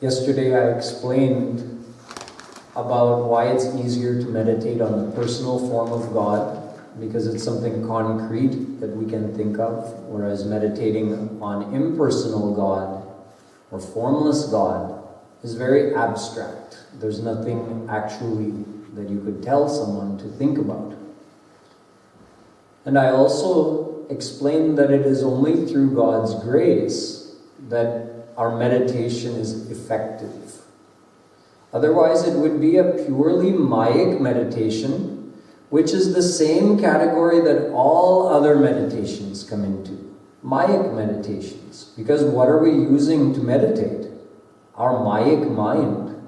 Yesterday I explained about why it's easier to meditate on the personal form of God, because it's something concrete that we can think of, whereas meditating on impersonal God or formless God is very abstract. There's nothing actually that you could tell someone to think about. And I also explained that it is only through God's grace that our meditation is effective. Otherwise, it would be a purely Mayic meditation, which is the same category that all other meditations come into. Mayic meditations. Because what are we using to meditate? Our Mayic mind.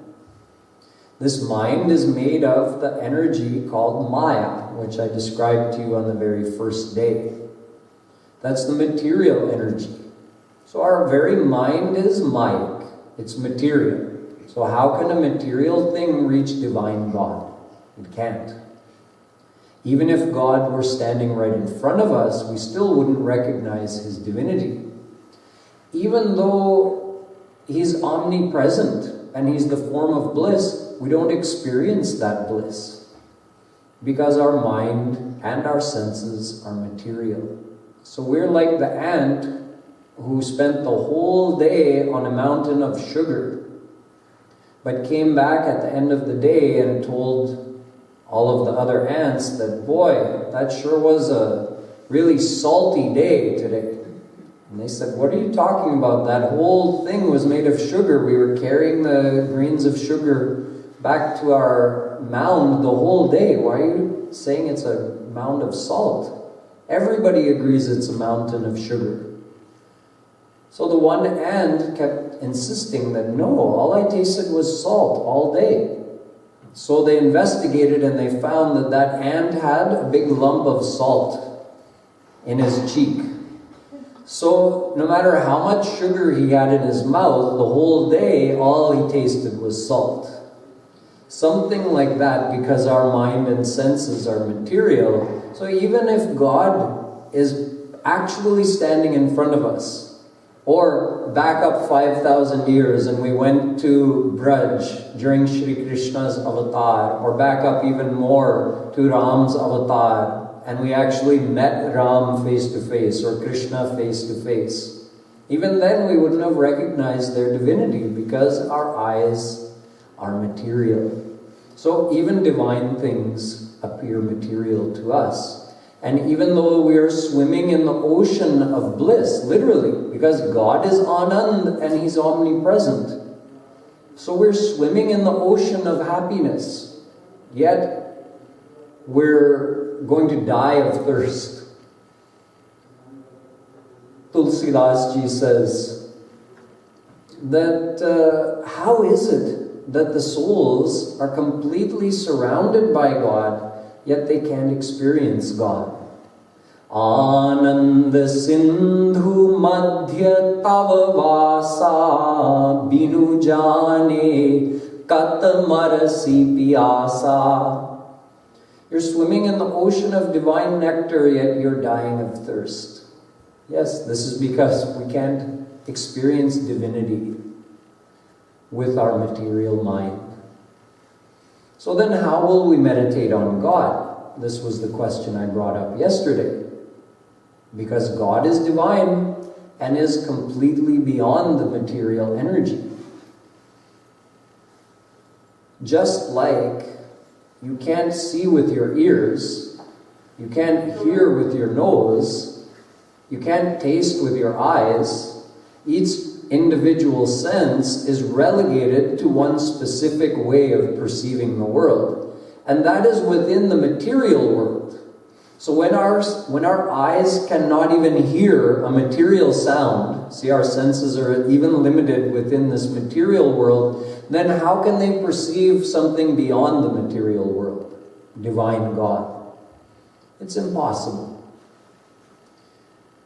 This mind is made of the energy called Maya, which I described to you on the very first day. That's the material energy. So our very mind is Mayic. It's material. So how can a material thing reach divine God? It can't. Even if God were standing right in front of us, we still wouldn't recognize His divinity. Even though He's omnipresent and He's the form of bliss, we don't experience that bliss because our mind and our senses are material. So we're like the ant who spent the whole day on a mountain of sugar, but came back at the end of the day and told all of the other ants that, boy, that sure was a really salty day today. And they said, what are you talking about? That whole thing was made of sugar. We were carrying the grains of sugar back to our mound the whole day. Why are you saying it's a mound of salt? Everybody agrees it's a mountain of sugar. So the one ant kept insisting that no, all I tasted was salt all day. So they investigated and they found that that ant had a big lump of salt in his cheek. So no matter how much sugar he had in his mouth, the whole day, all he tasted was salt. Something like that, because our mind and senses are material. So even if God is actually standing in front of us, or back up 5,000 years and we went to Braj during Shri Krishna's avatar, or back up even more to Ram's avatar, and we actually met Ram face to face or Krishna face to face, even then we wouldn't have recognized their divinity because our eyes are material. So even divine things appear material to us. And even though we are swimming in the ocean of bliss, literally, because God is Anand and He's omnipresent. So we're swimming in the ocean of happiness, yet we're going to die of thirst. Tulsidas Ji says that how is it that the souls are completely surrounded by God, yet they can't experience God? Ananda Sindhu Madhya Tava Vasa Binu Jane Katamarasi Piyasa. You're swimming in the ocean of divine nectar, yet you're dying of thirst. Yes, this is because we can't experience divinity with our material mind. So then how will we meditate on God? This was the question I brought up yesterday. Because God is divine and is completely beyond the material energy. Just like you can't see with your ears, you can't hear with your nose, you can't taste with your eyes, each individual sense is relegated to one specific way of perceiving the world. And that is within the material world. So when our eyes cannot even hear a material sound, see, our senses are even limited within this material world, then how can they perceive something beyond the material world? Divine God. It's impossible.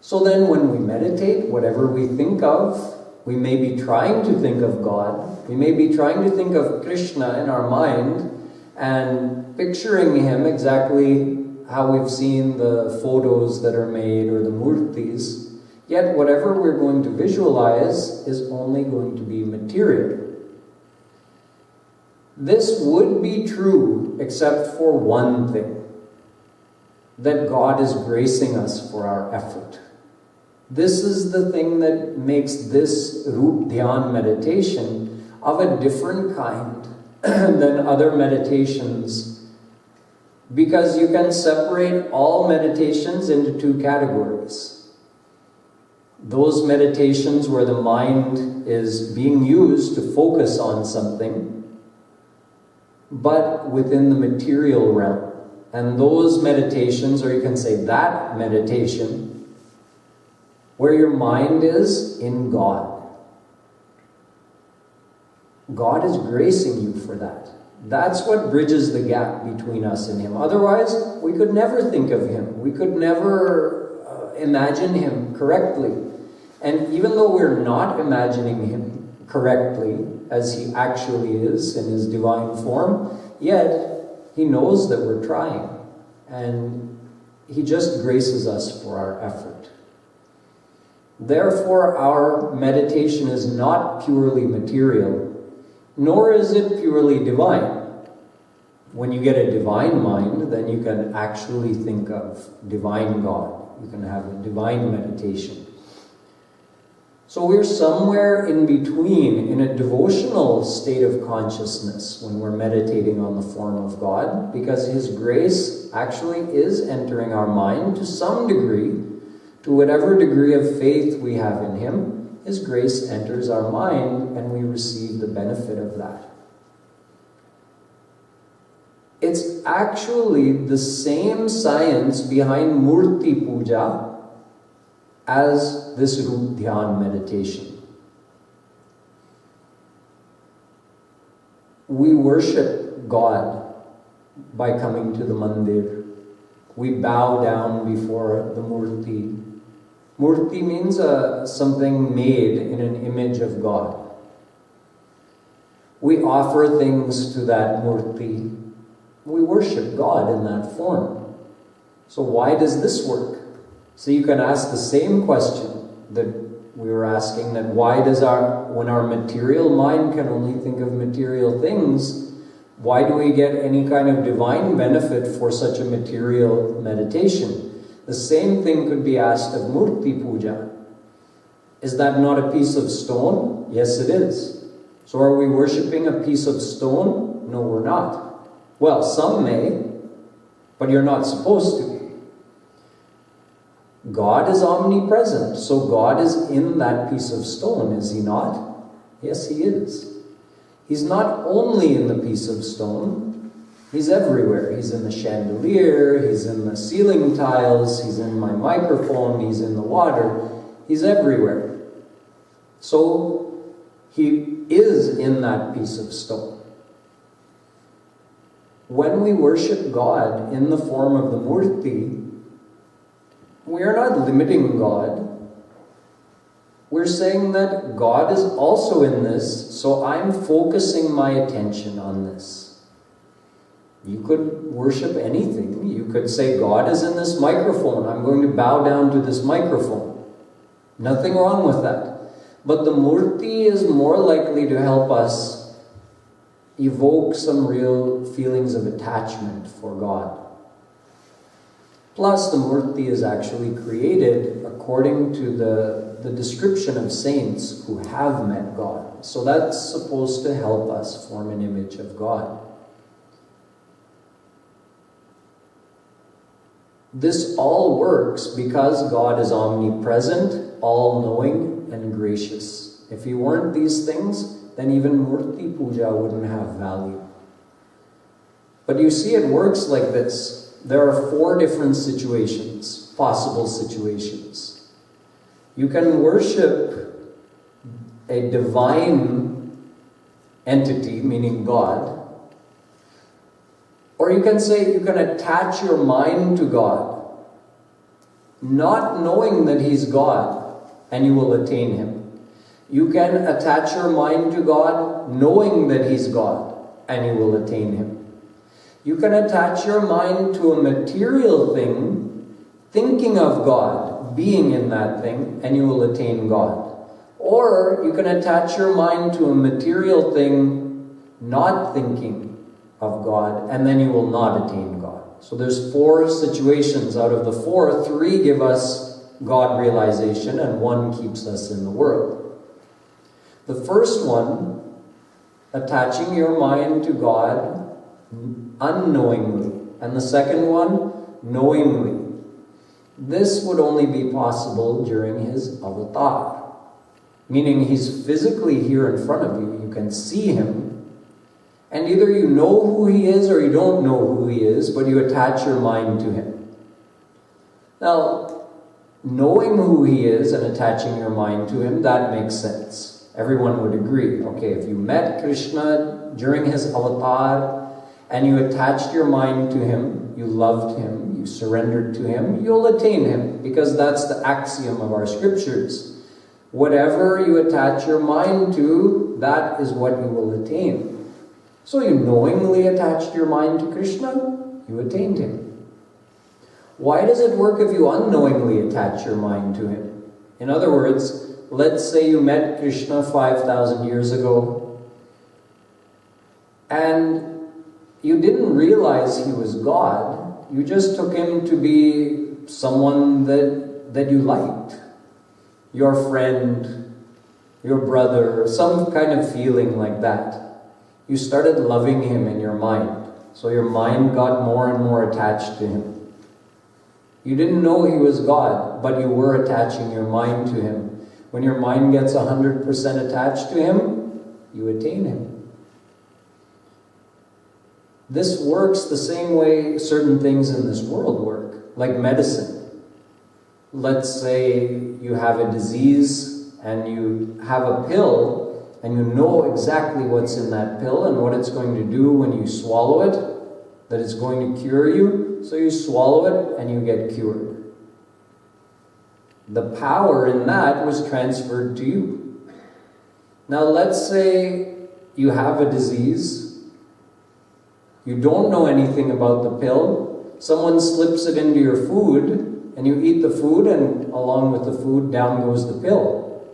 So then when we meditate, whatever we think of, we may be trying to think of God, we may be trying to think of Krishna in our mind, and picturing Him exactly how we've seen the photos that are made or the murtis, yet whatever we're going to visualize is only going to be material. This would be true except for one thing, that God is gracing us for our effort. This is the thing that makes this Roopdhyan meditation of a different kind than other meditations, because you can separate all meditations into two categories. Those meditations where the mind is being used to focus on something, but within the material realm. And those meditations, or you can say that meditation, where your mind is in God. God is gracing you for that. That's what bridges the gap between us and Him. Otherwise, we could never think of Him. We could never imagine Him correctly. And even though we're not imagining Him correctly, as He actually is in His divine form, yet He knows that we're trying. And He just graces us for our effort. Therefore, our meditation is not purely material, nor is it purely divine. When you get a divine mind, then you can actually think of divine God. You can have a divine meditation. So we're somewhere in between, in a devotional state of consciousness when we're meditating on the form of God, because His grace actually is entering our mind to some degree. To whatever degree of faith we have in Him, His grace enters our mind and we receive the benefit of that. It's actually the same science behind Murti Puja as this Roopdhyan meditation. We worship God by coming to the mandir. We bow down before the Murti. Murti means something made in an image of God. We offer things to that Murti. We worship God in that form. So why does this work? So you can ask the same question that we were asking, that why does when our material mind can only think of material things, why do we get any kind of divine benefit for such a material meditation? The same thing could be asked of Murti Puja. Is that not a piece of stone? Yes, it is. So are we worshipping a piece of stone? No, we're not. Well, some may, but you're not supposed to. God is omnipresent, so God is in that piece of stone, is He not? Yes, He is. He's not only in the piece of stone, He's everywhere. He's in the chandelier, He's in the ceiling tiles, He's in my microphone, He's in the water. He's everywhere. So He is in that piece of stone. When we worship God in the form of the Murti, we are not limiting God. We're saying that God is also in this, so I'm focusing my attention on this. You could worship anything. You could say, God is in this microphone. I'm going to bow down to this microphone. Nothing wrong with that. But the Murti is more likely to help us evoke some real feelings of attachment for God. Plus, the Murti is actually created according to the description of saints who have met God. So that's supposed to help us form an image of God. This all works because God is omnipresent, all-knowing, and gracious. If He weren't these things, then even Murti Puja wouldn't have value. But you see, it works like this. There are 4 different situations, possible situations. You can worship a divine entity, meaning God, or you can say you can attach your mind to God, not knowing that He's God, and you will attain Him. You can attach your mind to God, knowing that He's God, and you will attain Him. You can attach your mind to a material thing, thinking of God, being in that thing, and you will attain God. Or you can attach your mind to a material thing, not thinking of God, and then you will not attain God. So there's 4 situations. Out of the 4, 3 give us God realization and 1 keeps us in the world. The first one, attaching your mind to God unknowingly, and the second one, knowingly. This would only be possible during his avatar, meaning he's physically here in front of you. You can see him, and either you know who he is or you don't know who he is, but you attach your mind to him. Now, knowing who he is and attaching your mind to him, that makes sense. Everyone would agree. Okay, if you met Krishna during his avatar and you attached your mind to him, you loved him, you surrendered to him, you'll attain him, because that's the axiom of our scriptures. Whatever you attach your mind to, that is what you will attain. So you knowingly attached your mind to Krishna, you attained him. Why does it work if you unknowingly attach your mind to him? In other words, let's say you met Krishna 5,000 years ago, and you didn't realize he was God. You just took him to be someone that you liked. Your friend, your brother, some kind of feeling like that. You started loving him in your mind. So your mind got more and more attached to him. You didn't know he was God, but you were attaching your mind to him. When your mind gets 100% attached to him, you attain him. This works the same way certain things in this world work, like medicine. Let's say you have a disease and you have a pill, and you know exactly what's in that pill and what it's going to do when you swallow it, that it's going to cure you, so you swallow it and you get cured. The power in that was transferred to you. Now let's say you have a disease, you don't know anything about the pill, someone slips it into your food, and you eat the food, and along with the food, down goes the pill.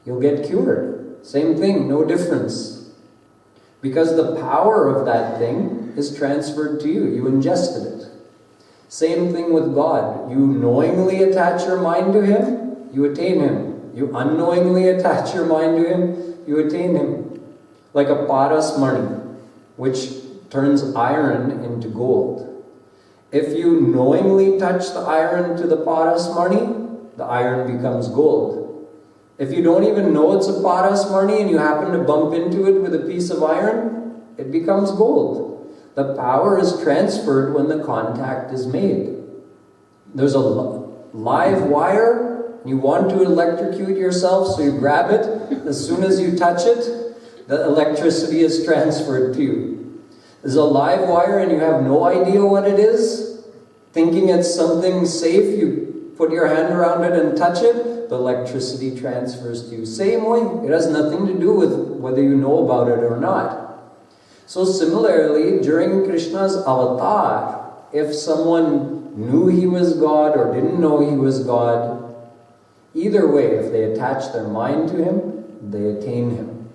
You'll get cured. Same thing, no difference. Because the power of that thing is transferred to you. You ingested it. Same thing with God. You knowingly attach your mind to him, you attain him. You unknowingly attach your mind to him, you attain him. Like a parasmani, which turns iron into gold. If you knowingly touch the iron to the parasmani, the iron becomes gold. If you don't even know it's a parasmani and you happen to bump into it with a piece of iron, it becomes gold. The power is transferred when the contact is made. There's a live wire, you want to electrocute yourself, so you grab it. As soon as you touch it, the electricity is transferred to you. There's a live wire and you have no idea what it is. Thinking it's something safe, you put your hand around it and touch it. The electricity transfers to you. Same way, it has nothing to do with whether you know about it or not. So similarly, during Krishna's avatar, if someone knew he was God or didn't know he was God, either way, if they attach their mind to him, they attain him.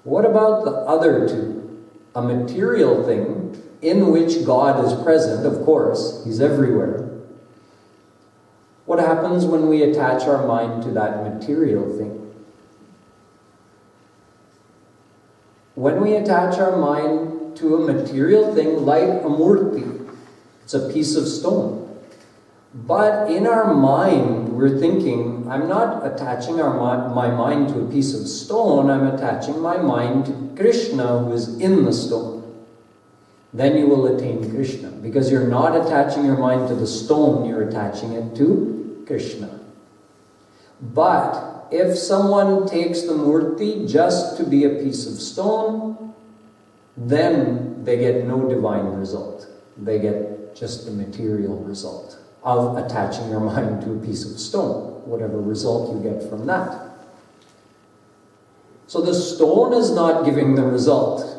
What about the other two? A material thing in which God is present, of course, he's everywhere. What happens when we attach our mind to that material thing? When we attach our mind to a material thing like a murti, it's a piece of stone. But in our mind, we're thinking, I'm not attaching my mind to a piece of stone, I'm attaching my mind to Krishna who is in the stone. Then you will attain Krishna, because you're not attaching your mind to the stone, you're attaching it to Krishna. But if someone takes the murti just to be a piece of stone, then they get no divine result. They get just the material result of attaching your mind to a piece of stone, whatever result you get from that. So the stone is not giving the result.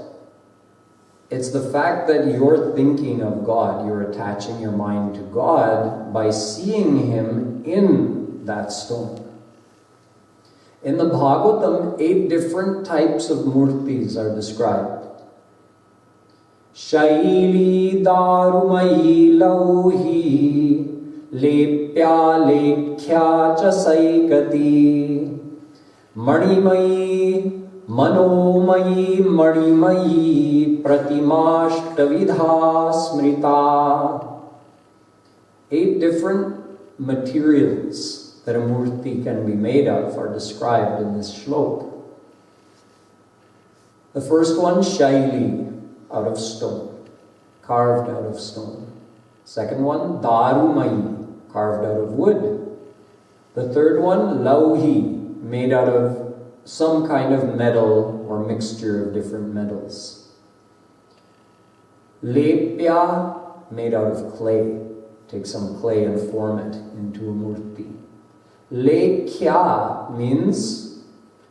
It's the fact that you're thinking of God, you're attaching your mind to God by seeing Him in that stone. In the Bhagavatam, 8 different types of murtis are described. Shaili darumayi lauhi lepya lekhya cha saikati manimayi manomayi manimayi pratimashtavidha smrita. 8 different materials that a murti can be made of are described in this shlok. The first one, shaili, out of stone, carved out of stone. Second one, darumayi, carved out of wood. The third one, lauhi, made out of some kind of metal or mixture of different metals. Lepya, made out of clay. Take some clay and form it into a murti. Lekhya means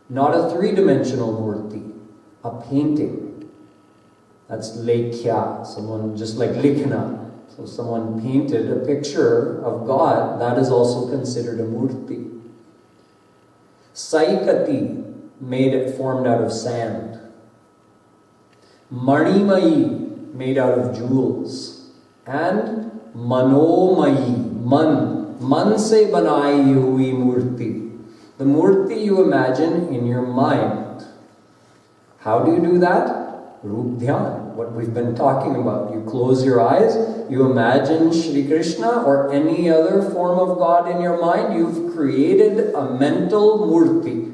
not a 3-dimensional murti, a painting. That's lekhya, someone just like likhna. So someone painted a picture of God, that is also considered a murti. Saikati, formed out of sand. Manimayi, made out of jewels. And Manomayi, man se banayi hui murti. The murti you imagine in your mind. How do you do that? Roopdhyan, what we've been talking about. You close your eyes, you imagine Shri Krishna or any other form of God in your mind. You've created a mental murti.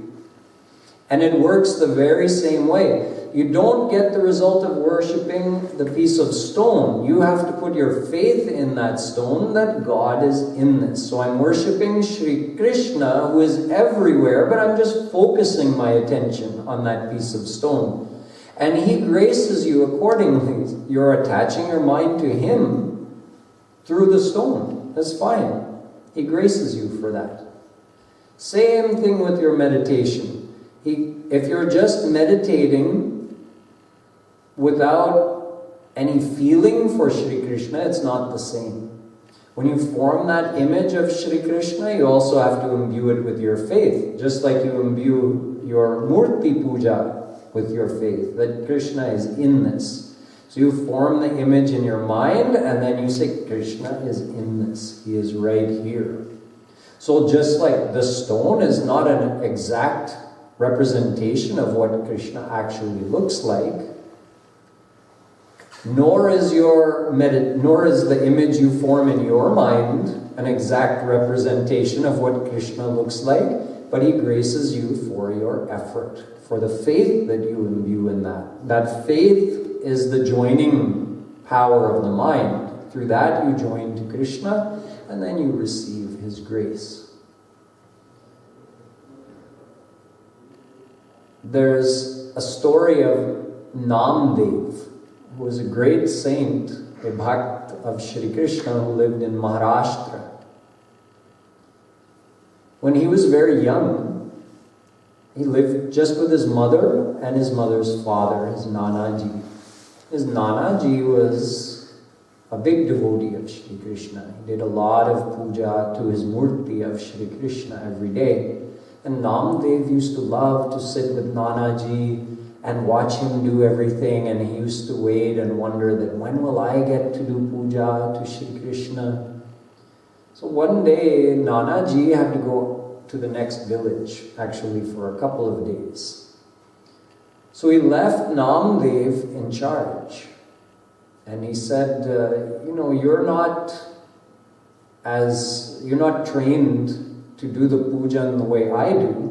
And it works the very same way. You don't get the result of worshipping the piece of stone. You have to put your faith in that stone that God is in this. So I'm worshipping Shri Krishna, who is everywhere, but I'm just focusing my attention on that piece of stone. And He graces you accordingly. You're attaching your mind to Him through the stone. That's fine. He graces you for that. Same thing with your meditation. If you're just meditating without any feeling for Shri Krishna, it's not the same. When you form that image of Shri Krishna, you also have to imbue it with your faith. Just like you imbue your murti puja with your faith, that Krishna is in this. So you form the image in your mind, and then you say, Krishna is in this. He is right here. So just like the stone is not an exact representation of what Krishna actually looks like, nor is the image you form in your mind an exact representation of what Krishna looks like, but He graces you for your effort, for the faith that you imbue in that. That faith is the joining power of the mind. Through that you join to Krishna, and then you receive His grace. There's a story of Namdev, who was a great saint, a bhakt of Shri Krishna who lived in Maharashtra. When he was very young, he lived just with his mother and his mother's father, his Nanaji. His Nanaji was a big devotee of Shri Krishna. He did a lot of puja to his murti of Shri Krishna every day. And Namdev used to love to sit with Nanaji and watch him do everything, and he used to wait and wonder that when will I get to do puja to Shri Krishna? So one day Nanaji had to go to the next village, actually for a couple of days. So he left Namdev in charge, and he said, you're not trained to do the puja in the way I do.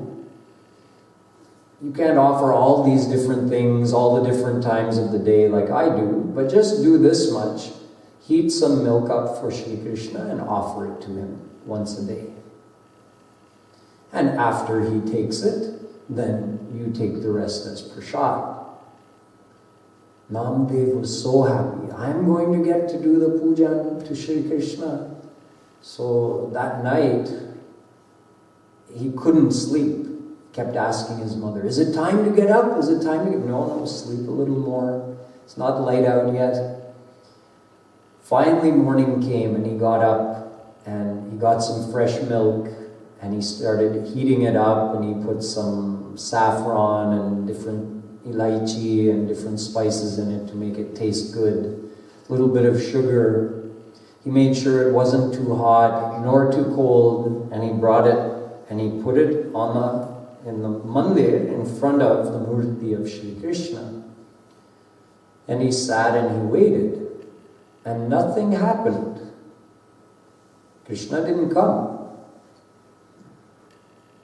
You can't offer all these different things all the different times of the day like I do, but just do this much. Heat some milk up for Shri Krishna and offer it to him once a day. And after he takes it, then you take the rest as prasad. Namdev was so happy. I'm going to get to do the puja to Shri Krishna. So that night, he couldn't sleep. Kept asking his mother, is it time to get up? Is it time to get... No, sleep a little more. It's not light out yet. Finally, morning came and he got up and he got some fresh milk and he started heating it up, and he put some saffron and different elaichi and different spices in it to make it taste good. A little bit of sugar. He made sure it wasn't too hot nor too cold, and he brought it and he put it in the mandir in front of the murti of Shri Krishna. And he sat and he waited, and nothing happened. Krishna didn't come.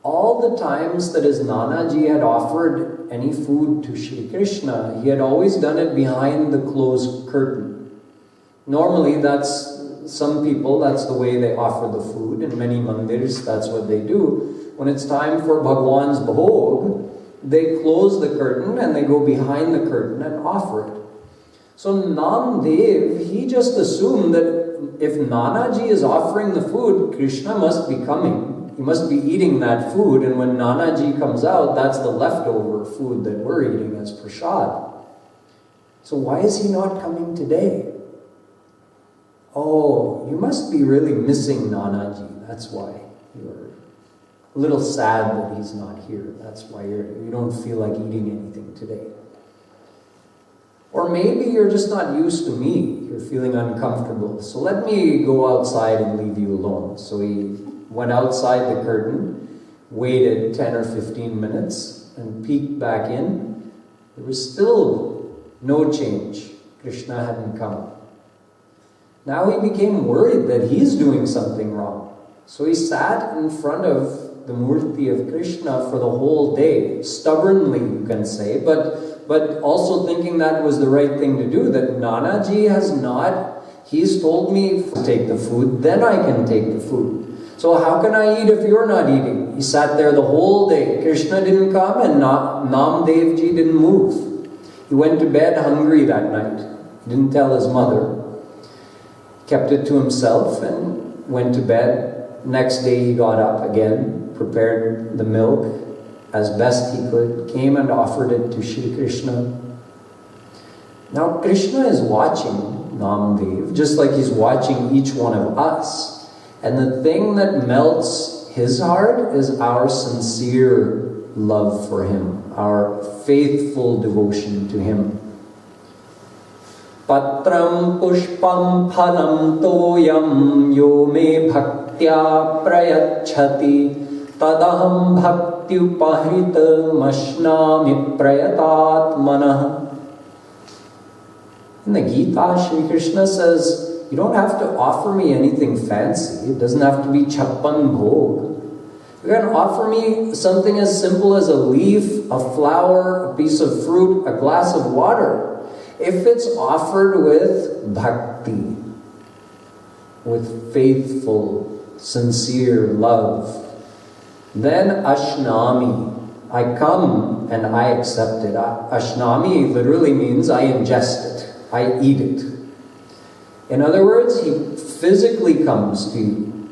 All the times that his Nanaji had offered any food to Shri Krishna, he had always done it behind the closed curtain. Normally, some people, that's the way they offer the food. In many mandirs, that's what they do. When it's time for Bhagwan's bhog, they close the curtain and they go behind the curtain and offer it. So Namdev, he just assumed that if Nanaji is offering the food, Krishna must be coming. He must be eating that food, and when Nanaji comes out, that's the leftover food that we're eating as prasad. So why is he not coming today? Oh, you must be really missing Nanaji. That's why you're a little sad that he's not here. That's why you don't feel like eating anything today. Or maybe you're just not used to me. You're feeling uncomfortable. So let me go outside and leave you alone. So he went outside the curtain, waited 10 or 15 minutes, and peeked back in. There was still no change. Krishna hadn't come. Now he became worried that he's doing something wrong. So he sat in front of the murti of Krishna for the whole day, stubbornly, you can say, but also thinking that was the right thing to do, that Nanaji has not, he's told me to take the food, then I can take the food. So how can I eat if you're not eating? He sat there the whole day. Krishna didn't come and Namdevji didn't move. He went to bed hungry that night. He didn't tell his mother. Kept it to himself and went to bed. Next day he got up again, prepared the milk as best he could, came and offered it to Shri Krishna. Now Krishna is watching Namdev, just like he's watching each one of us. And the thing that melts his heart is our sincere love for him, our faithful devotion to him. Patram pushpam phalam toyam yo me bhaktya prayachhati tadaham bhaktyupahrita mashnami prayatatmanah. In the Gita, Shri Krishna says, you don't have to offer me anything fancy. It doesn't have to be chappan bhog. You can offer me something as simple as a leaf, a flower, a piece of fruit, a glass of water. If it's offered with bhakti, with faithful, sincere love, then ashnami, I come and I accept it. Ashnami literally means I ingest it, I eat it. In other words, he physically comes to you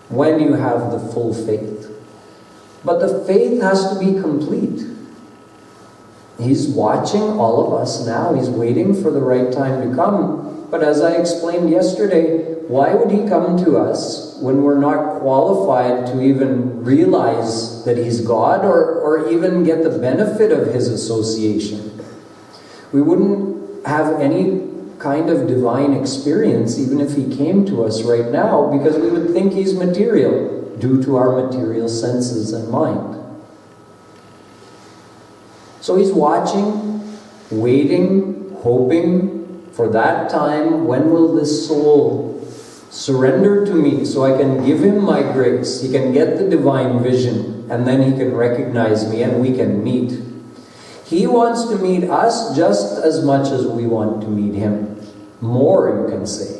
when you have the full faith. But the faith has to be complete. He's watching all of us now. He's waiting for the right time to come. But as I explained yesterday, why would he come to us when we're not qualified to even realize that he's God or even get the benefit of his association? We wouldn't have any kind of divine experience even if he came to us right now, because we would think he's material due to our material senses and mind. So he's watching, waiting, hoping for that time. When will this soul surrender to me so I can give him my grace? He can get the divine vision, and then he can recognize me and we can meet. He wants to meet us just as much as we want to meet him. More, you can say.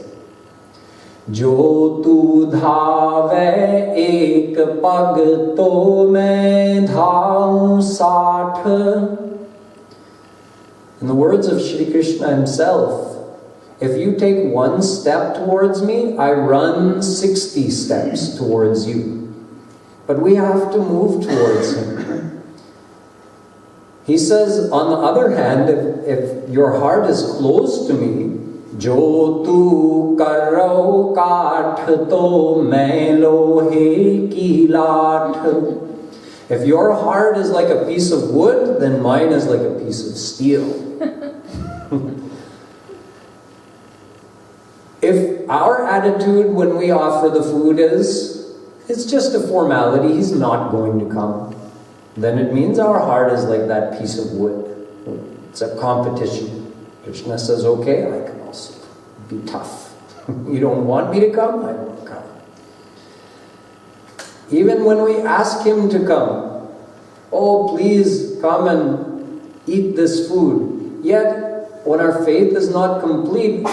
Jo tu dhave ek pag to main dhaun saath. In the words of Shri Krishna himself, if you take one step towards me, I run 60 steps towards you. But we have to move towards him. He says, on the other hand, if your heart is closed to me, Jo tu karo kaath to main lohe ki laath. If your heart is like a piece of wood, then mine is like a piece of steel. If our attitude when we offer the food is, it's just a formality, he's not going to come, then it means our heart is like that piece of wood. It's a competition. Krishna says, okay, I can also be tough. You don't want me to come? I won't come. Even when we ask him to come, oh, please come and eat this food. Yet, when our faith is not complete,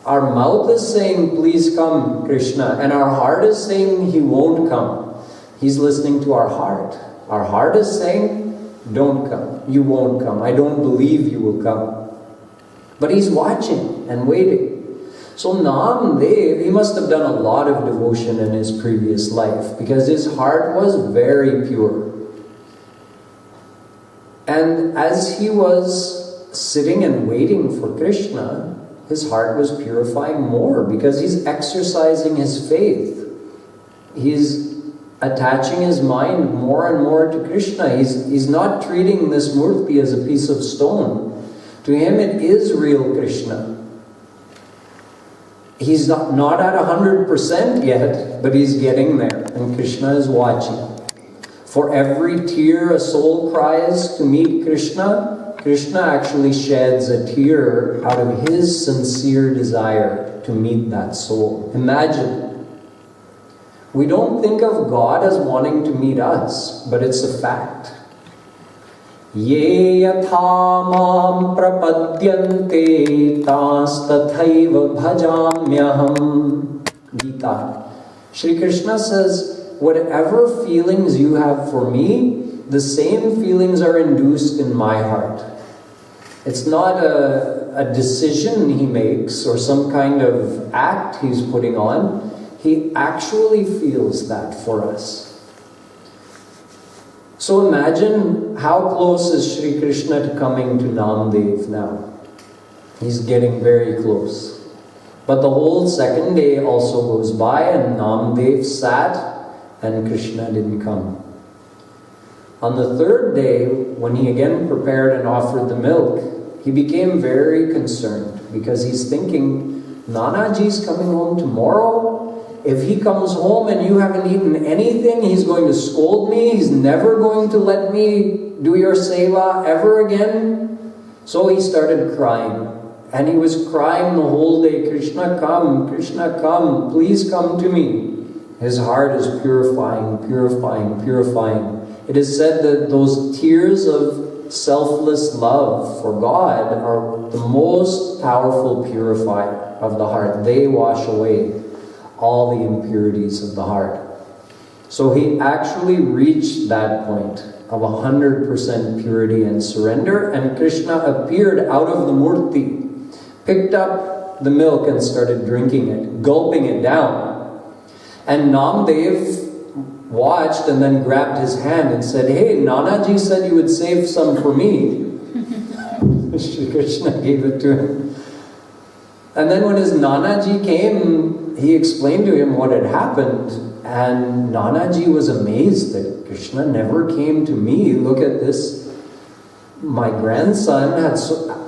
our mouth is saying, please come, Krishna, and our heart is saying he won't come. He's listening to our heart. Our heart is saying, don't come, you won't come, I don't believe you will come. But he's watching and waiting. So Namdev, he must have done a lot of devotion in his previous life because his heart was very pure. And as he was sitting and waiting for Krishna, his heart was purifying more because he's exercising his faith. He's attaching his mind more and more to Krishna. He's not treating this murti as a piece of stone. To him it is real Krishna. He's not at 100% yet, but he's getting there, and Krishna is watching. For every tear a soul cries to meet Krishna, Krishna actually sheds a tear out of his sincere desire to meet that soul. Imagine. We don't think of God as wanting to meet us, but it's a fact. Ye yatha mam prapadyante tas tathaiva bhajamyaham. Gita. Shri Krishna says, whatever feelings you have for me, the same feelings are induced in my heart. It's not a decision he makes or some kind of act he's putting on. He actually feels that for us. So imagine how close is Shri Krishna to coming to Namdev now. He's getting very close. But the whole second day also goes by and Namdev sat and Krishna didn't come. On the third day, when he again prepared and offered the milk, he became very concerned because he's thinking, Nanaji's coming home tomorrow. If he comes home and you haven't eaten anything, he's going to scold me. He's never going to let me do your seva ever again. So he started crying. And he was crying the whole day, Krishna come, please come to me. His heart is purifying, purifying, purifying. It is said that those tears of selfless love for God are the most powerful purifier of the heart. They wash away all the impurities of the heart. So he actually reached that point of 100% purity and surrender, and Krishna appeared out of the murti, picked up the milk and started drinking it, gulping it down. And Namdev watched and then grabbed his hand and said, hey, Nanaji said you would save some for me. Shri Krishna gave it to him. And then when his Nanaji came, he explained to him what had happened. And Nanaji was amazed that Krishna never came to me. Look at this. My grandson had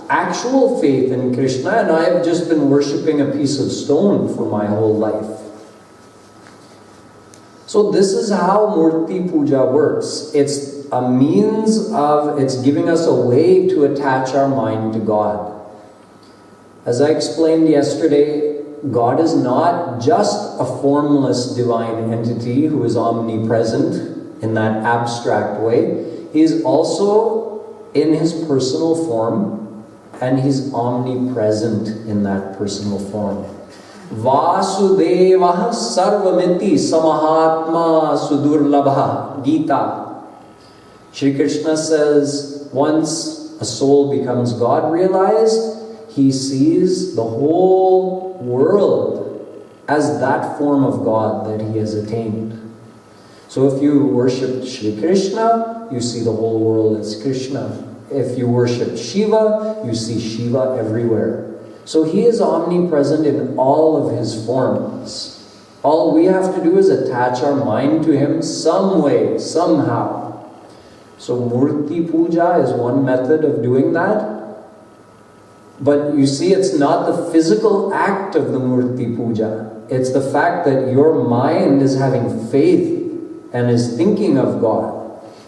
actual faith in Krishna, and I have just been worshipping a piece of stone for my whole life. So this is how Murti Puja works. It's a means of, it's giving us a way to attach our mind to God. As I explained yesterday, God is not just a formless divine entity who is omnipresent in that abstract way. He is also in his personal form, and he's omnipresent in that personal form. Vasudevah sarvamiti samahatma sudurlabha. Gita. Shri Krishna says, once a soul becomes God realized, he sees the whole world as that form of God that he has attained. So if you worship Shri Krishna, you see the whole world as Krishna. If you worship Shiva, you see Shiva everywhere. So He is omnipresent in all of His forms. All we have to do is attach our mind to Him some way, somehow. So Murti Puja is one method of doing that. But you see, it's not the physical act of the Murti Puja. It's the fact that your mind is having faith and is thinking of God.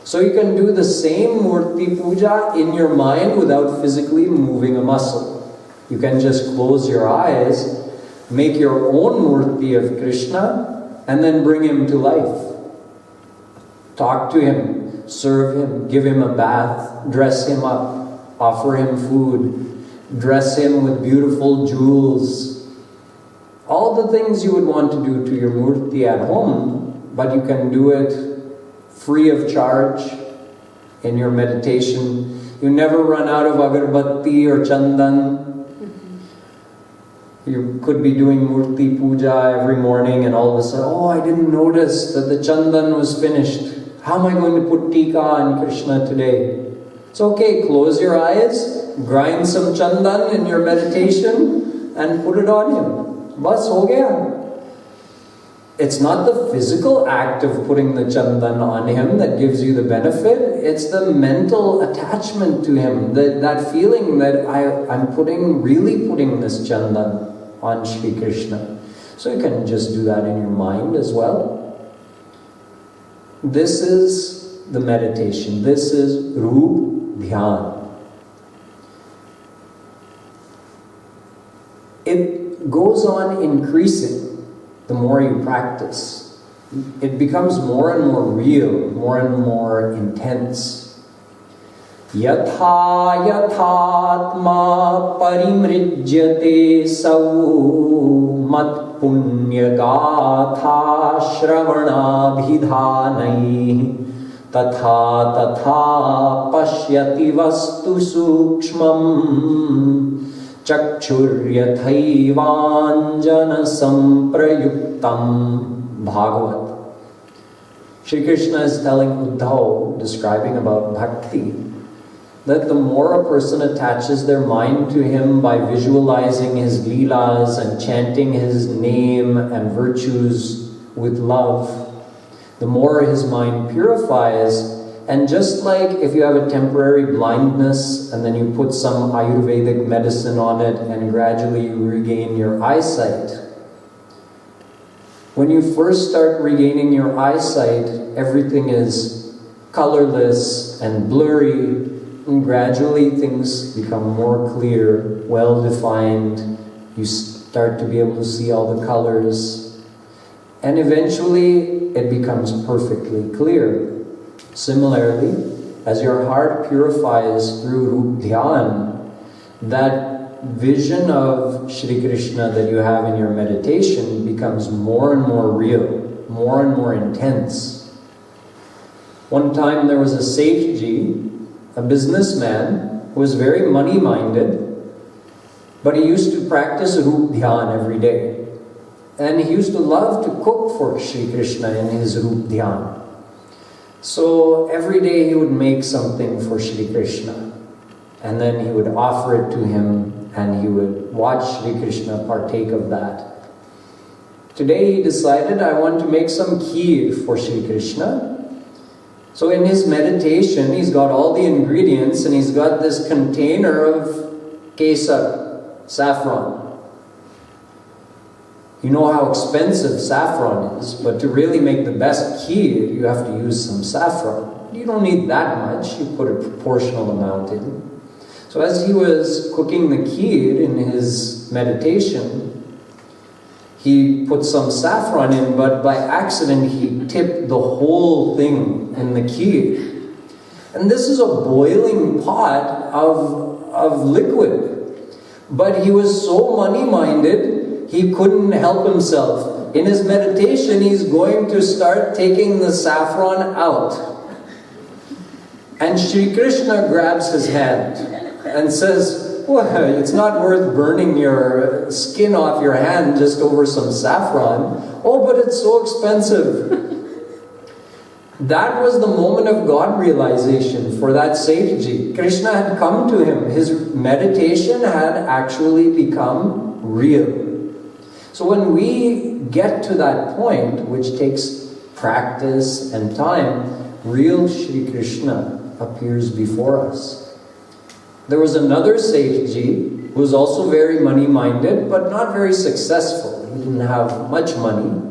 So you can do the same Murti Puja in your mind without physically moving a muscle. You can just close your eyes, make your own Murti of Krishna, and then bring Him to life. Talk to Him, serve Him, give Him a bath, dress Him up, offer Him food, dress Him with beautiful jewels. All the things you would want to do to your Murti at home, but you can do it free of charge in your meditation. You never run out of agarbatti or chandan. You could be doing Murti Puja every morning and all of a sudden, oh, I didn't notice that the chandan was finished. How am I going to put tika on Krishna today? It's okay, close your eyes, grind some chandan in your meditation and put it on Him. Bas ho gaya. It's not the physical act of putting the chandan on Him that gives you the benefit. It's the mental attachment to Him. That feeling that I'm really putting this chandan on Shri Krishna. So you can just do that in your mind as well. This is the meditation. This is Roopdhyan. It goes on increasing the more you practice. It becomes more and more real, more and more intense. Yatha yathatma parimrijyate sau mat punya gatha shravanabhidhanai tatha tatha pashyati vastu sukshmam Chakshuryathaivanjana samprayuktam. Bhagavat. Shri Krishna is telling Uddhav, describing about Bhakti, that the more a person attaches their mind to Him by visualizing His leelas and chanting His name and virtues with love, the more his mind purifies. And just like if you have a temporary blindness and then you put some Ayurvedic medicine on it and gradually you regain your eyesight, when you first start regaining your eyesight, everything is colorless and blurry, and gradually things become more clear, well-defined. You start to be able to see all the colors, and eventually it becomes perfectly clear. Similarly, as your heart purifies through Roopdhyan, that vision of Shri Krishna that you have in your meditation becomes more and more real, more and more intense. One time there was a Sethji, a businessman, who was very money-minded, but he used to practice Roopdhyan every day. And he used to love to cook for Shri Krishna in his Roopdhyan. So every day he would make something for Shri Krishna, and then he would offer it to him, and he would watch Shri Krishna partake of that. Today he decided, I want to make some kheer for Shri Krishna. So in his meditation, he's got all the ingredients, and he's got this container of kesar, saffron. You know how expensive saffron is, but to really make the best kheer, you have to use some saffron. You don't need that much, you put a proportional amount in. So as he was cooking the kheer in his meditation, he put some saffron in, but by accident he tipped the whole thing in the kheer. And this is a boiling pot of liquid. But he was so money-minded, he couldn't help himself. In his meditation, he's going to start taking the saffron out. And Shri Krishna grabs his hand and says, well, it's not worth burning your skin off your hand just over some saffron. Oh, but it's so expensive. That was the moment of God realization for that Sethji. Krishna had come to him. His meditation had actually become real. So when we get to that point, which takes practice and time, real Shri Krishna appears before us. There was another Sethji who was also very money-minded, but not very successful. He didn't have much money.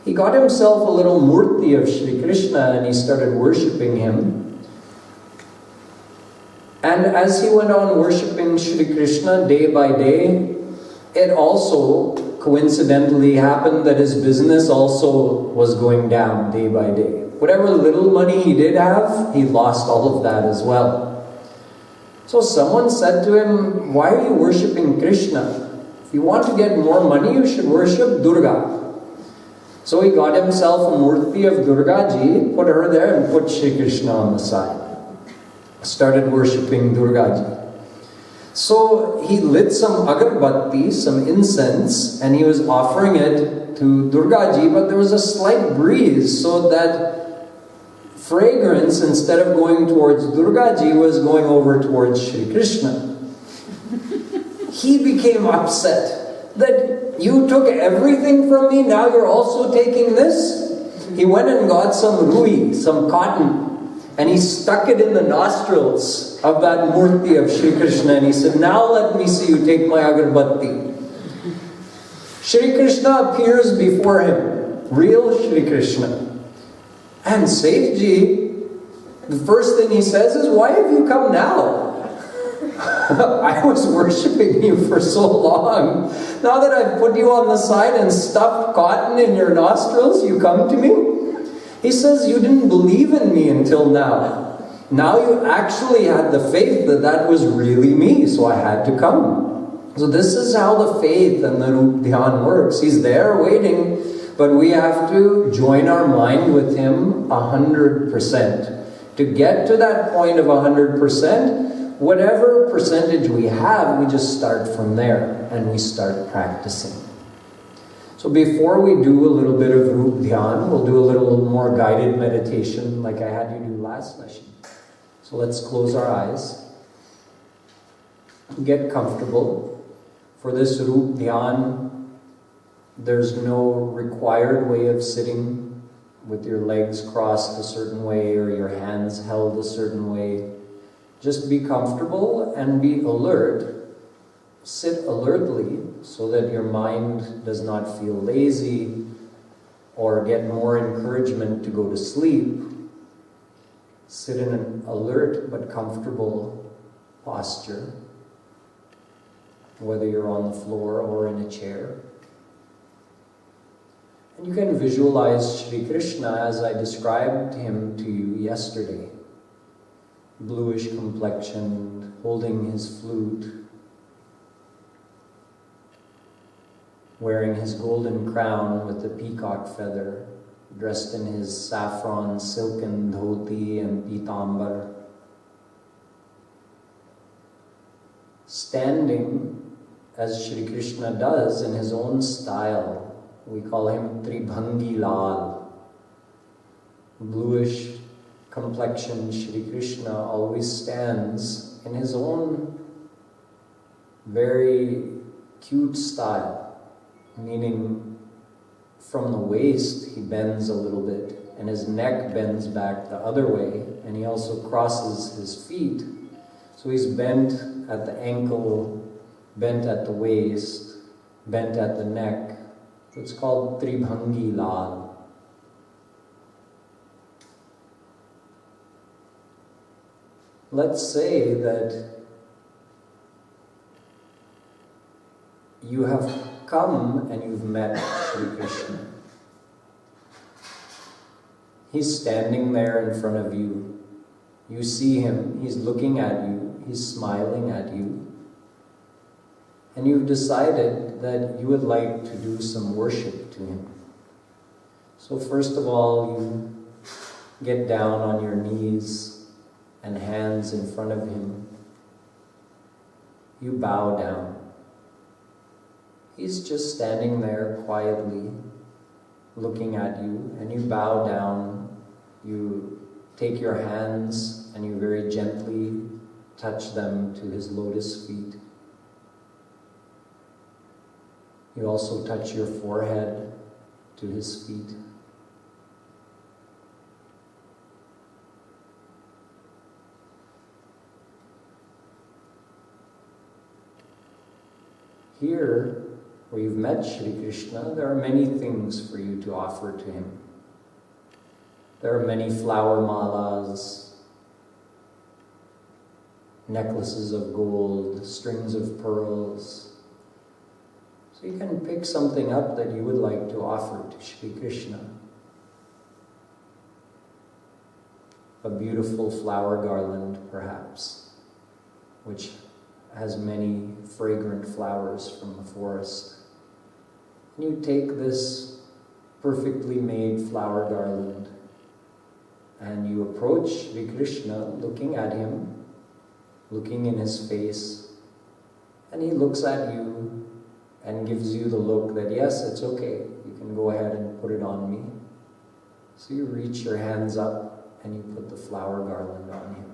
He got himself a little murti of Shri Krishna and he started worshipping him. And as he went on worshipping Shri Krishna day by day, it also coincidentally happened that his business also was going down day by day. Whatever little money he did have, he lost all of that as well. So someone said to him, "Why are you worshipping Krishna? If you want to get more money, you should worship Durga." So he got himself a murti of Durga Ji, put her there and put Shri Krishna on the side. Started worshipping Durga Ji. So he lit some agarbatti, some incense, and he was offering it to Durga Ji, but there was a slight breeze, so that fragrance, instead of going towards Durga Ji, was going over towards Shri Krishna. He became upset that you took everything from me, now you're also taking this? He went and got some rui, some cotton, and he stuck it in the nostrils of that murti of Shri Krishna, and he said, "Now let me see you take my agarbatti." Shri Krishna appears before him, real Shri Krishna. And Sethji, the first thing he says is, "Why have you come now? I was worshipping you for so long. Now that I've put you on the side and stuffed cotton in your nostrils, you come to me?" He says, "You didn't believe in me until now. Now you actually had the faith that that was really me, so I had to come." So this is how the faith and the Roopdhyan works. He's there waiting, but we have to join our mind with him 100%. To get to that point of 100%, whatever percentage we have, we just start from there and we start practicing. So before we do a little bit of Roopdhyan, we'll do a little more guided meditation like I had you do last session. So let's close our eyes. Get comfortable. For this Roopdhyan, there's no required way of sitting with your legs crossed a certain way or your hands held a certain way. Just be comfortable and be alert. Sit alertly so that your mind does not feel lazy or get more encouragement to go to sleep. Sit in an alert but comfortable posture, whether you're on the floor or in a chair. And you can visualize Shri Krishna as I described him to you yesterday. Bluish complexioned, holding his flute, wearing his golden crown with the peacock feather, dressed in his saffron silken dhoti and pitambar, standing as Shri Krishna does in his own style. We call him Tribhangi Lal. Bluish complexion Shri Krishna always stands in his own very cute style, meaning from the waist he bends a little bit and his neck bends back the other way, and he also crosses his feet. So he's bent at the ankle, bent at the waist, bent at the neck. So it's called Tribhangi Lal. Let's say that you have come and you've met Shri Krishna. He's standing there in front of you. You see him, he's looking at you, he's smiling at you. And you've decided that you would like to do some worship to him. So first of all, you get down on your knees and hands in front of him. You bow down. He's just standing there quietly, looking at you, and you bow down you take your hands and you very gently touch them to his lotus feet. You also touch your forehead to his feet. Here, where you've met Shri Krishna, there are many things for you to offer to him. There are many flower malas, necklaces of gold, strings of pearls. So you can pick something up that you would like to offer to Shri Krishna. A beautiful flower garland, perhaps, which has many fragrant flowers from the forest. And you take this perfectly made flower garland and you approach Shri Krishna, looking at him, looking in his face, and he looks at you and gives you the look that, yes, it's okay, you can go ahead and put it on me. So you reach your hands up and you put the flower garland on him.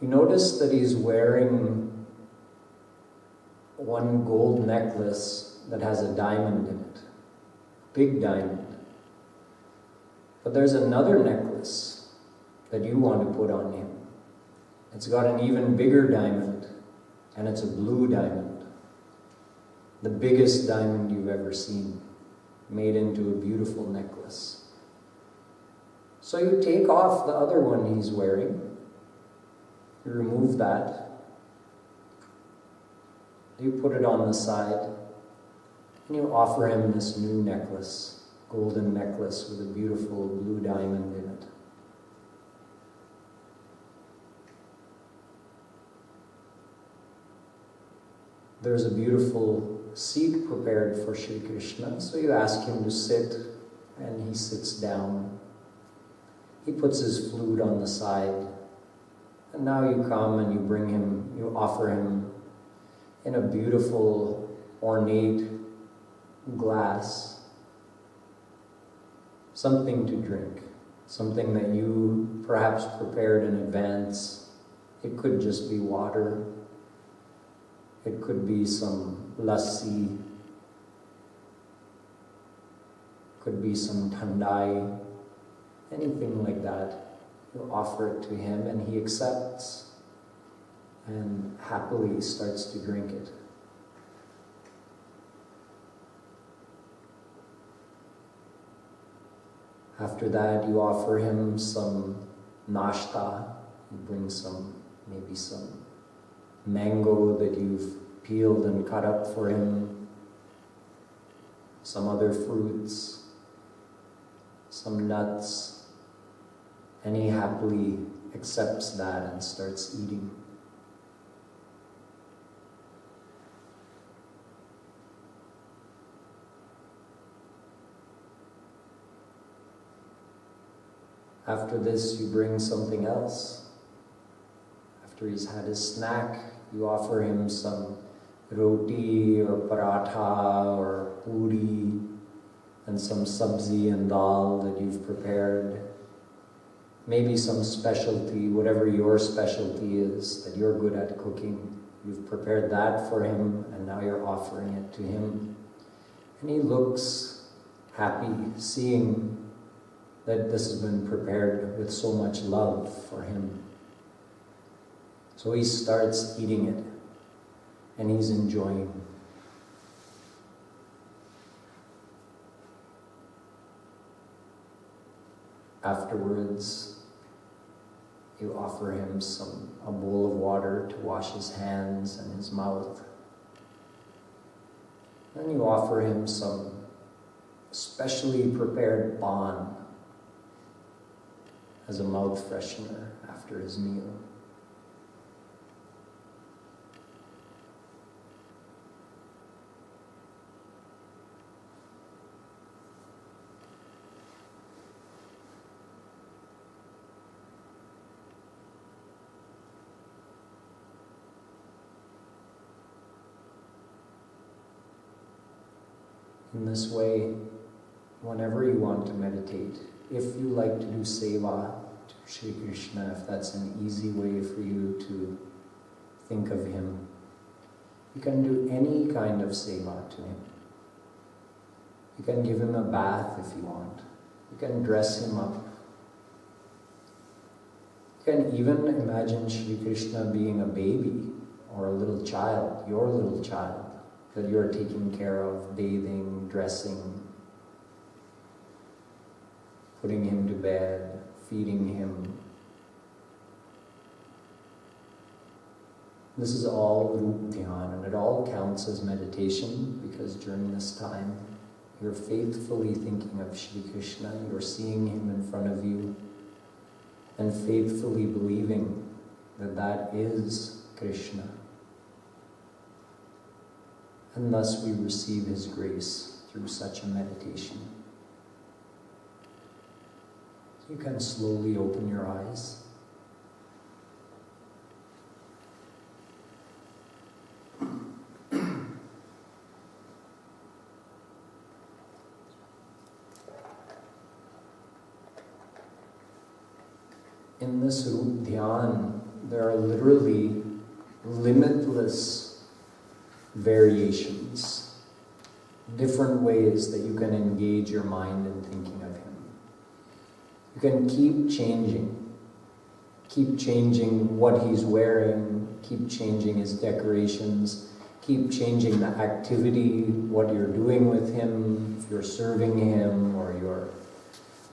You notice that he's wearing one gold necklace that has a diamond in it, a big diamond. But there's another necklace that you want to put on him. It's got an even bigger diamond, and it's a blue diamond. The biggest diamond you've ever seen, made into a beautiful necklace. So you take off the other one he's wearing, you remove that, you put it on the side, and you offer him this new necklace, golden necklace with a beautiful blue diamond in it. There's a beautiful seat prepared for Shri Krishna, so you ask him to sit, and he sits down. He puts his flute on the side, and now you come and you bring him, you offer him in a beautiful, ornate glass something to drink, something that you perhaps prepared in advance. It could just be water. It could be some lassi. Could be some thandai. Anything like that. You offer it to him and he accepts and happily starts to drink it. After that, you offer him some nashta. You bring maybe some mango that you've peeled and cut up for him, some other fruits, some nuts, and he happily accepts that and starts eating. After this, you bring something else. After he's had his snack, you offer him some roti or paratha or puri and some sabzi and dal that you've prepared. Maybe some specialty, whatever your specialty is that you're good at cooking. You've prepared that for him and now you're offering it to him. And he looks happy seeing that this has been prepared with so much love for him. So he starts eating it, and he's enjoying. Afterwards, you offer him a bowl of water to wash his hands and his mouth. Then you offer him some specially prepared pan as a mouth freshener after his meal. In this way, whenever you want to meditate. If you like to do seva to Shri Krishna, if that's an easy way for you to think of him, you can do any kind of seva to him. You can give him a bath if you want. You can dress him up. You can even imagine Shri Krishna being a baby or a little child, your little child, that you're taking care of, bathing, dressing, putting him to bed, feeding him. This is all Roopdhyan, and it all counts as meditation, because during this time you're faithfully thinking of Shri Krishna, you're seeing him in front of you, and faithfully believing that that is Krishna. And thus we receive his grace through such a meditation. You can slowly open your eyes. In this Roopdhyan, there are literally limitless variations, different ways that you can engage your mind in thinking of him. You can keep changing what he's wearing, keep changing his decorations, keep changing the activity, what you're doing with him, if you're serving him or you're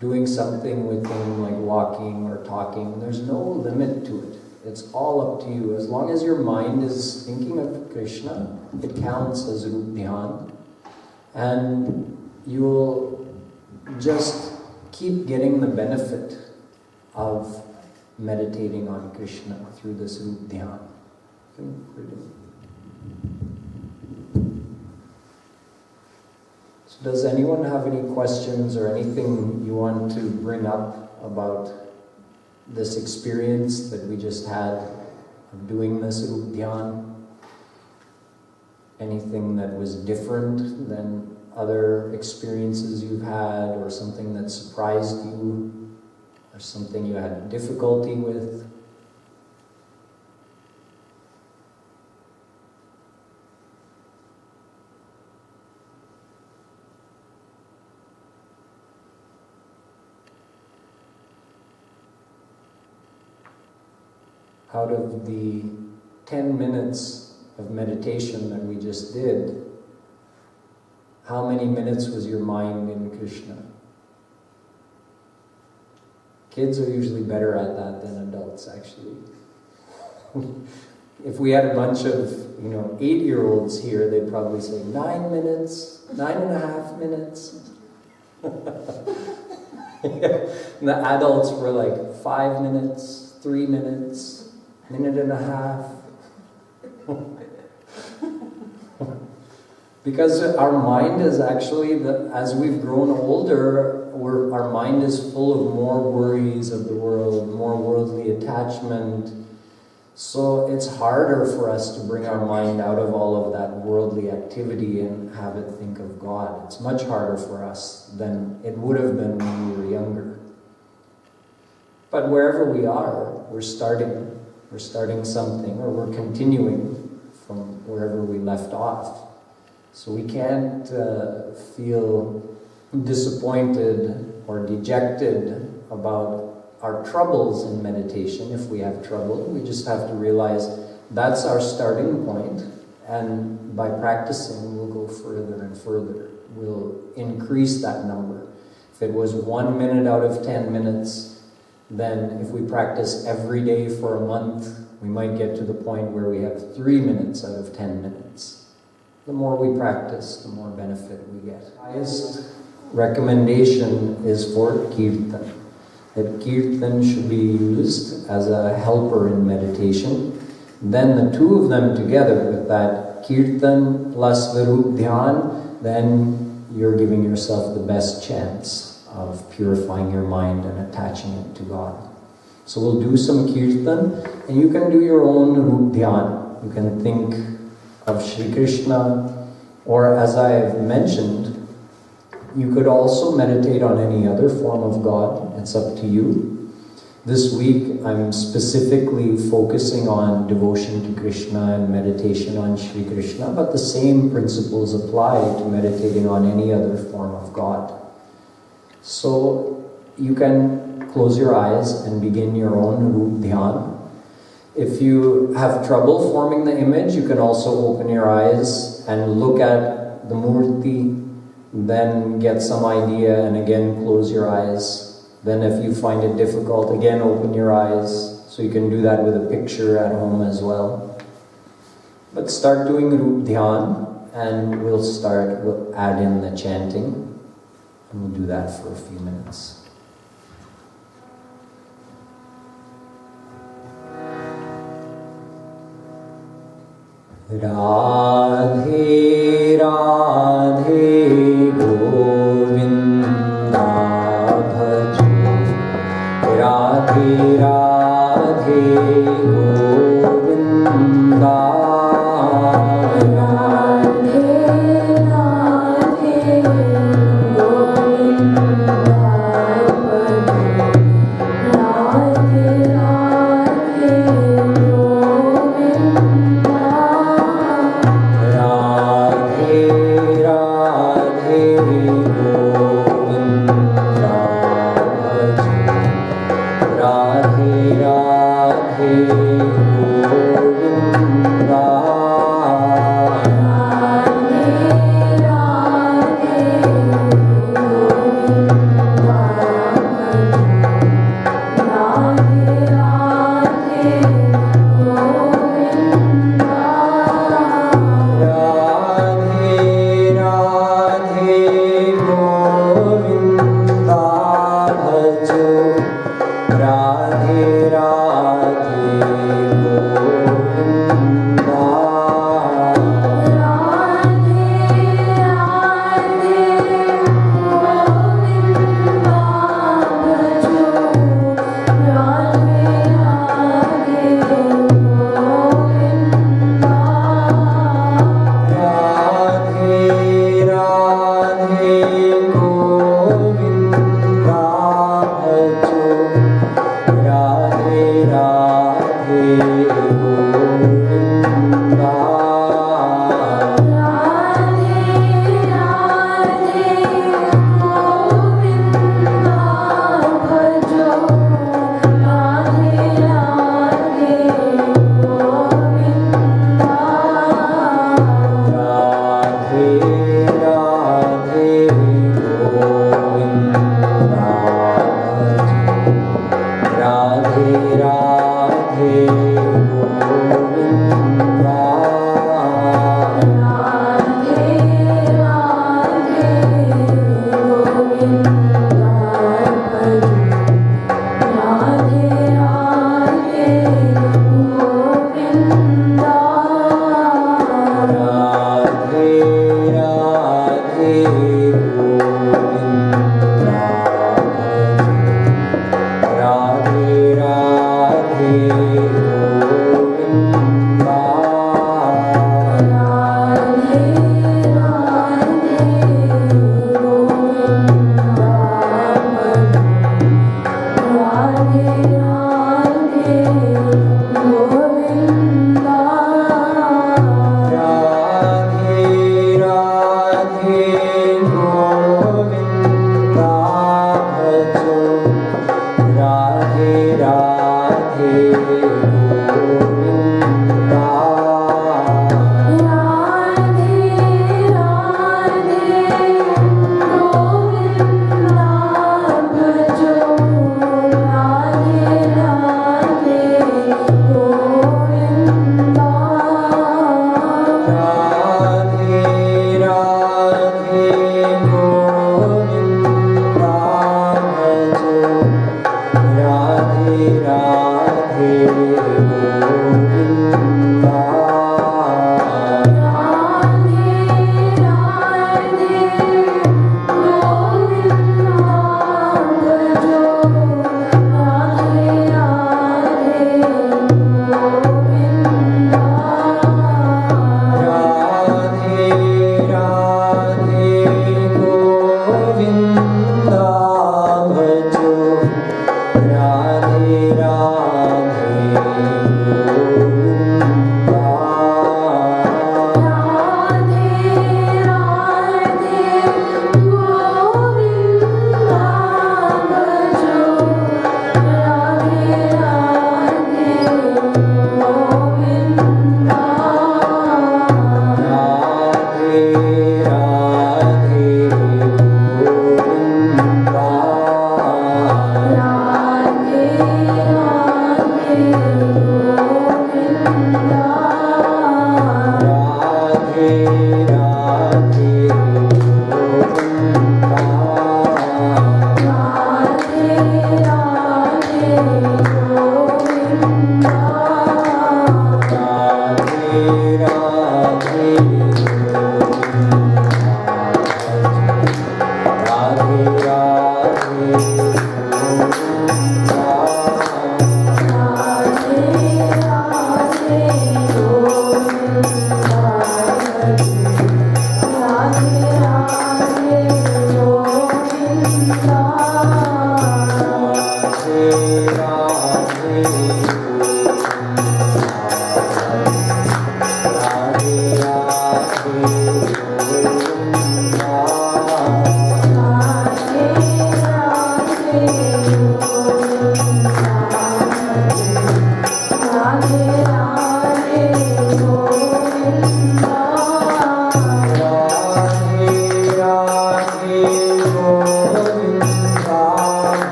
doing something with him like walking or talking. There's no limit to it. It's all up to you. As long as your mind is thinking of Krishna, it counts as Roopdhyan. And you'll just keep getting the benefit of meditating on Krishna through this Roopdhyan. So does anyone have any questions or anything you want to bring up about this experience that we just had of doing this Roopdhyan? Anything that was different than other experiences you've had, or something that surprised you, or something you had difficulty with? Out of the 10 minutes of meditation that we just did, how many minutes was your mind in Krishna? Kids are usually better at that than adults, actually. If we had a bunch of, 8-year-olds here, they'd probably say 9 minutes, 9.5 minutes. And the adults were like 5 minutes, 3 minutes, minute and a half. Because our mind is actually, as we've grown older, our mind is full of more worries of the world, more worldly attachment. So it's harder for us to bring our mind out of all of that worldly activity and have it think of God. It's much harder for us than it would have been when we were younger. But wherever we are, we're starting something, or we're continuing from wherever we left off. So we can't feel disappointed or dejected about our troubles in meditation. If we have trouble, we just have to realize that's our starting point, and by practicing we'll go further and further. We'll increase that number. If it was 1 minute out of 10 minutes, then if we practice every day for a month, we might get to the point where we have 3 minutes out of 10 minutes. The more we practice, the more benefit we get. The highest recommendation is for kirtan. That kirtan should be used as a helper in meditation. Then the two of them together, with that kirtan plus Roopdhyan, then you're giving yourself the best chance of purifying your mind and attaching it to God. So we'll do some kirtan, and you can do your own Roopdhyan. You can think of Shri Krishna, or as I have mentioned, You could also meditate on any other form of God. It's up to you. This week, I'm specifically focusing on devotion to Krishna and meditation on Shri Krishna, but the same principles apply to meditating on any other form of God. So you can close your eyes and begin your own Roopdhyan. If you have trouble forming the image, you can also open your eyes and look at the Murti, then get some idea and again close your eyes. Then if you find it difficult, again open your eyes, so you can do that with a picture at home as well. But start doing Roopdhyan and we'll add in the chanting, and we'll do that for a few minutes. Radhe Radhe Govinda Radhe Radhe Govinda Radhe Radhe Govinda Radhe Radhe Govinda Radhe Radhe Govinda Radhe Radhe Govinda Radhe Radhe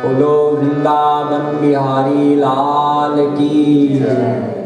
बोलो वृंदावन बिहारी लाल की जय।